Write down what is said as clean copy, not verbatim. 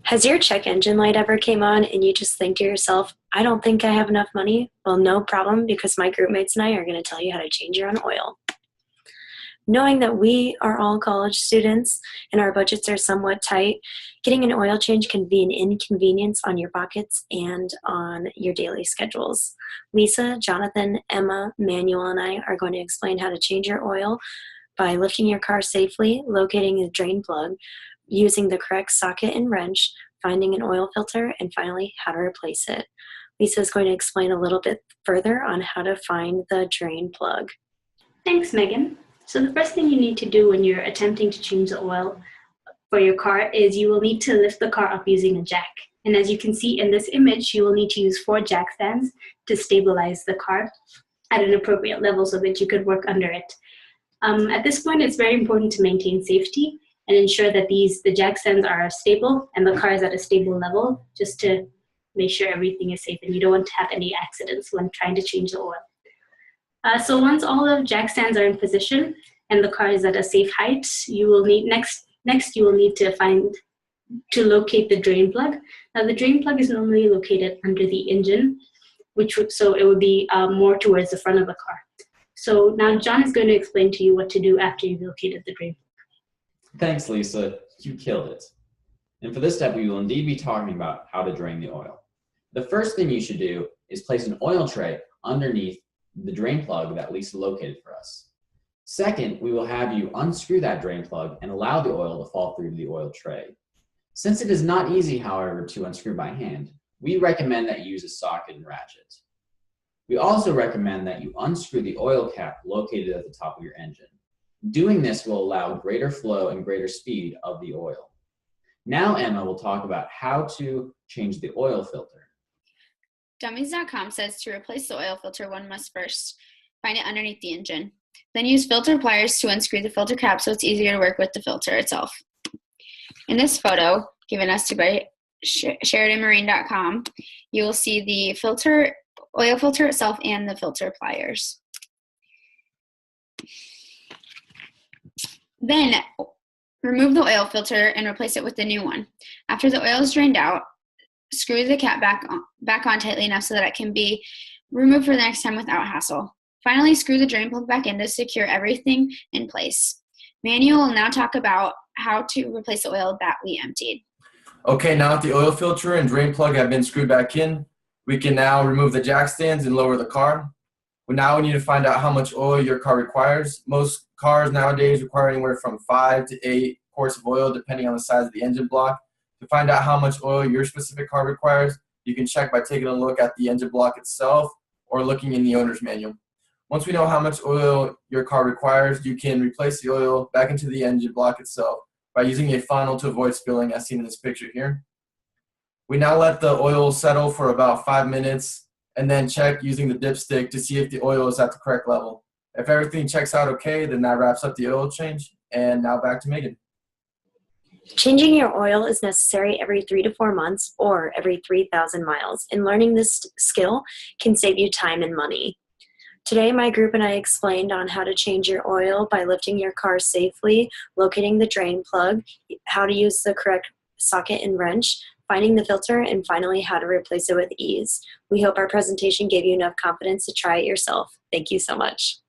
Has your check engine light ever came on and you just think to yourself, I don't think I have enough money? Well, no problem, because my group mates and I are going to tell you how to change your own oil. Knowing that we are all college students and our budgets are somewhat tight, getting an oil change can be an inconvenience on your pockets and on your daily schedules. Lisa, Jonathan, Emma, Manuel, and I are going to explain how to change your oil by lifting your car safely, locating the drain plug, using the correct socket and wrench, finding an oil filter, and finally how to replace it. Lisa is going to explain a little bit further on how to find the drain plug. Thanks, Megan. So the first thing you need to do when you're attempting to change the oil for your car is you will need to lift the car up using a jack. And as you can see in this image, you will need to use 4 jack stands to stabilize the car at an appropriate level so that you could work under it. At this point, it's very important to maintain safety and ensure that the jack stands are stable and the car is at a stable level, just to make sure everything is safe and you don't want to have any accidents when trying to change the oil. So once all the jack stands are in position and the car is at a safe height, you will need next you will need to locate the drain plug. Now the drain plug is normally located under the engine, so it would be more towards the front of the car. So now John is going to explain to you what to do after you've located the drain plug. Thanks, Lisa. You killed it. And for this step, we will indeed be talking about how to drain the oil. The first thing you should do is place an oil tray underneath the drain plug that Lisa located for us. Second, we will have you unscrew that drain plug and allow the oil to fall through the oil tray. Since it is not easy, however, to unscrew by hand, we recommend that you use a socket and ratchet. We also recommend that you unscrew the oil cap located at the top of your engine. Doing this will allow greater flow and greater speed of the oil. Now Emma will talk about how to change the oil filter. Dummies.com says to replace the oil filter, one must first find it underneath the engine. Then use filter pliers to unscrew the filter cap so it's easier to work with the filter itself. In this photo, given us to by SheridanMarine.com, you will see the oil filter itself and the filter pliers. Then remove the oil filter and replace it with the new one. After the oil is drained out, screw the cap back on tightly enough so that it can be removed for the next time without hassle. Finally, screw the drain plug back in to secure everything in place. Manuel will now talk about how to replace the oil that we emptied. Okay, now that the oil filter and drain plug have been screwed back in, we can now remove the jack stands and lower the car. Now we need to find out how much oil your car requires. Most cars nowadays require anywhere from 5 to 8 quarts of oil depending on the size of the engine block. To find out how much oil your specific car requires, you can check by taking a look at the engine block itself or looking in the owner's manual. Once we know how much oil your car requires, you can replace the oil back into the engine block itself by using a funnel to avoid spilling, as seen in this picture here. We now let the oil settle for about 5 minutes and then check using the dipstick to see if the oil is at the correct level. If everything checks out okay, then that wraps up the oil change. And now back to Megan. Changing your oil is necessary every 3 to 4 months or every 3,000 miles, and learning this skill can save you time and money. Today, my group and I explained on how to change your oil by lifting your car safely, locating the drain plug, how to use the correct socket and wrench, finding the filter, and finally how to replace it with ease. We hope our presentation gave you enough confidence to try it yourself. Thank you so much.